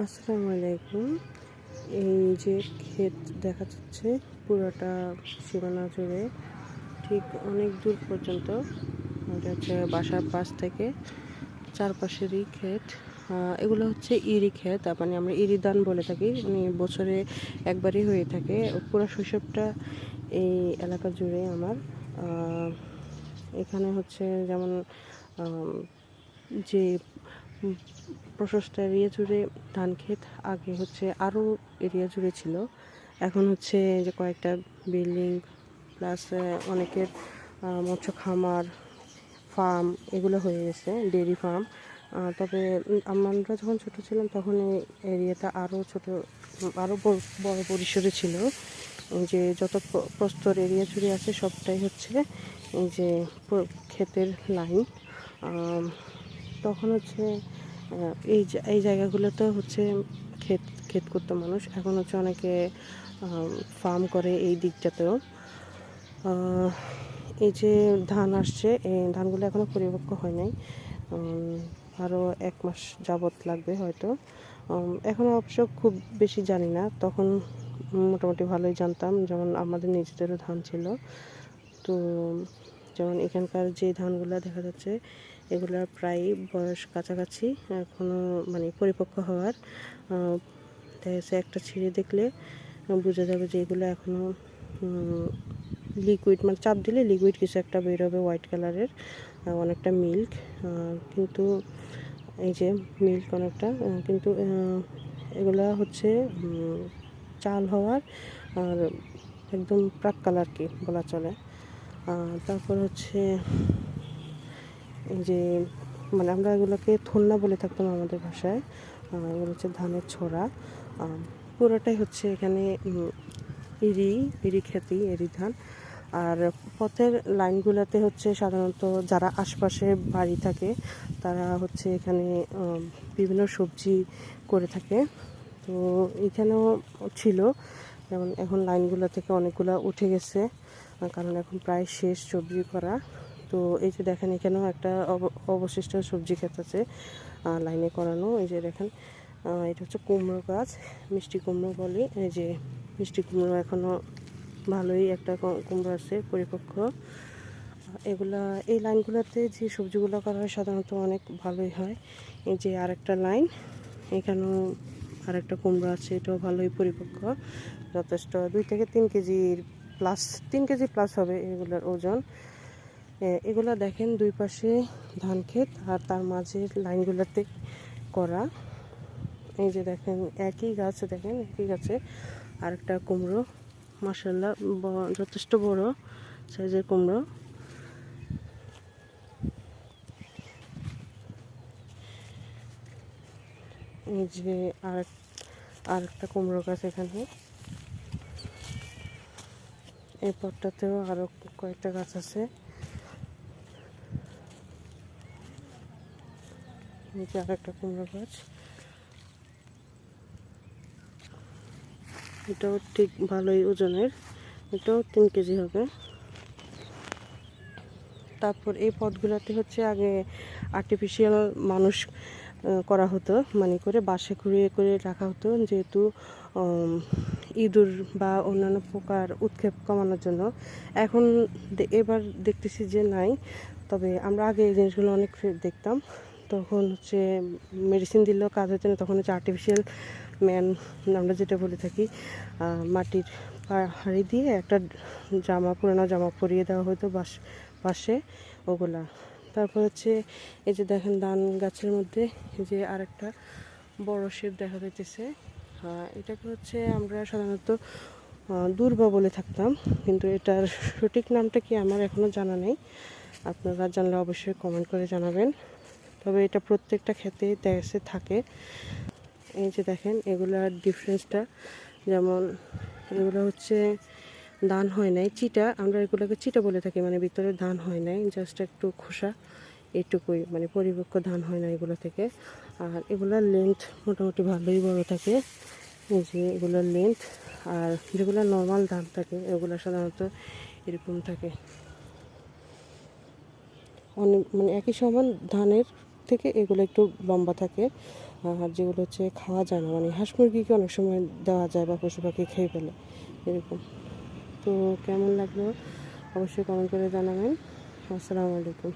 আসসালামু আলাইকুম। এই যে ক্ষেত দেখা যাচ্ছে পুরোটা সীমানা জুড়ে, ঠিক অনেক দূর পর্যন্ত। এটা হচ্ছে বাসার পাশ থেকে চারপাশেরই ক্ষেত। এগুলো হচ্ছে ইরি ক্ষেত, মানে আমরা ইরি ধান বলে থাকি। মানে বছরে একবারই হয়ে থাকে। পুরো শৈশবটা এই এলাকা জুড়ে আমার। এখানে হচ্ছে যেমন যে প্রশস্ত এরিয়া জুড়ে ধান ক্ষেত, আগে হচ্ছে আরও এরিয়া জুড়ে ছিল। এখন হচ্ছে যে কয়েকটা বিল্ডিং প্লাস অনেকের মৎস্য খামার, ফার্ম এগুলো হয়ে গেছে, ডেয়ারি ফার্ম। তবে আমরা যখন ছোট ছিলাম তখন এই এরিয়াটা আরও ছোট, আরও বড় পরিসরে ছিল। এই যে যত প্রস্তর এরিয়া জুড়ে আছে সবটাই হচ্ছে এই যে ক্ষেতের লাইন। তখন হচ্ছে এই জায়গাগুলোতে হচ্ছে ক্ষেত ক্ষেত করতো মানুষ। এখন হচ্ছে অনেকে ফার্ম করে এই দিকটাতেও। এই যে ধান আসছে, এই ধানগুলো এখনও পরিপক্ক হয় নাই। আরও 1 মাস যাবত লাগবে হয়তো। এখন অবশ্য খুব বেশি জানি না, তখন মোটামুটি ভালোই জানতাম। যেমন আমাদের নিজেদেরও ধান ছিল। তো যেমন এখানকার যে ধানগুলো দেখা যাচ্ছে এগুলোর প্রায় বয়স কাছাকাছি, এখনও মানে পরিপক্ক হওয়ার। দেখা যাচ্ছে একটা ছিঁড়ে দেখলে বোঝা যাবে যে এগুলো এখনও লিকুইড, মানে চাপ দিলে লিকুইড কিছু একটা বেরোবে হোয়াইট কালারের, অনেকটা মিল্ক। কিন্তু এই যে মিল্ক অনেকটা, কিন্তু এগুলা হচ্ছে চাল হওয়ার আর একদম প্রাক কালার কি বলা চলে। তারপর হচ্ছে এই যে মানে আমরা এগুলোকে থলনা বলে থাকতাম আমাদের ভাষায়। এগুলো হচ্ছে ধানের ছোড়া। পুরোটাই হচ্ছে এখানে ইরি খেতি, ইরি ধান। আর পথের লাইনগুলোতে হচ্ছে সাধারণত যারা আশপাশে বাড়ি থাকে তারা হচ্ছে এখানে বিভিন্ন সবজি করে থাকে। তো এখানেও ছিল, যেমন এখন লাইনগুলো থেকে অনেকগুলো উঠে গেছে, কারণ এখন প্রায় শেষ সবজি করা। তো এই যে দেখেন এখানেও একটা অবশিষ্ট সবজি ক্ষেত আছে লাইনে করানো। এই যে দেখেন এটা হচ্ছে কুমড়ো গাছ, মিষ্টি কুমড়ো বলে। এই যে মিষ্টি কুমড়ো এখনও ভালোই একটা কুমড়ো আছে পরিপক্ক। এগুলা এই লাইনগুলোতে যে সবজিগুলো করা হয় সাধারণত অনেক ভালোই হয়। এই যে আরেকটা লাইন, এখানেও আরেকটা কুমড়ো আছে, এটাও ভালোই পরিপক্ক, যথেষ্ট 2 থেকে 3 কেজির প্লাস, 3 কেজি প্লাস হবে এগুলোর ওজন। এগুলা দেখেন দুই পাশে ধান ক্ষেত আর তার মাঝের লাইনগুলোতে করা। এই যে দেখেন একই গাছ, দেখেন একই গাছে আরেকটা কুমড়ো, মাশাআল্লাহ যথেষ্ট বড় সাইজের কুমড়ো। এই যে আরেকটা কুমড়ো গাছ এখানে, এই পথটাতেও আরও কয়েকটা গাছ আছে। এই যে আরেকটা কুমড়ো গাছ, এটাও ঠিক ভালোই ওজনের, এটাও 3 কেজি হবে। তারপর এই পথগুলোতে হচ্ছে আগে আর্টিফিশিয়াল মানুষ করা হতো, মানে করে বাসে ঘুরিয়ে করে রাখা হতো, যেহেতু ইঁদুর বা অন্যান্য পোকার উৎক্ষেপ কমানোর জন্য। এখন এবার দেখতেছি যে নাই, তবে আমরা আগে এই জিনিসগুলো অনেক দেখতাম। তখন হচ্ছে মেডিসিন দিলেও কাজ হতো না, তখন হচ্ছে আর্টিফিশিয়াল ম্যান আমরা যেটা বলে থাকি, মাটির হাঁড়ি দিয়ে একটা পুরানো জামা পরিয়ে দেওয়া হতো পাশে ওগুলা। তারপর হচ্ছে এই যে দেখেন ধান গাছের মধ্যে এই যে আরেকটা বড় শেপ দেখা যাইতেছে। এটাকে হচ্ছে আমরা সাধারণত দূর্বা বলে থাকতাম, কিন্তু এটার সঠিক নামটা কি আমার এখনও জানা নেই। আপনারা জানলে অবশ্যই কমেন্ট করে জানাবেন। তবে এটা প্রত্যেকটা ক্ষেতেই দেশে থাকে। এই যে দেখেন এগুলার ডিফারেন্সটা, যেমন এগুলো হচ্ছে ধান হয় নাই, চিটা, আমরা এগুলোকে চিটা বলে থাকি, মানে ভিতরে ধান হয় নাই, জাস্ট একটু খোসা এইটুকুই, মানে পরিপক্ক ধান হয় না এগুলো থেকে। আর এগুলোর লেন্থ মোটামুটি ভালোই বড় থাকে, এই যে এগুলোর লেন্থ। আর যেগুলো নর্মাল ধান থাকে এগুলো সাধারণত এরকম থাকে, অনেক মানে একই সমান ধানের থেকে এগুলো একটু লম্বা থাকে। আর যেগুলো হচ্ছে খাওয়া যায় না, মানে হাঁস মুরগিকে অনেক সময় দেওয়া যায় বা পশু পাখি খেয়ে ফেলে এরকম। তো কেমন লাগলো অবশ্যই কমেন্ট করে জানাবেন। আসসালামু আলাইকুম।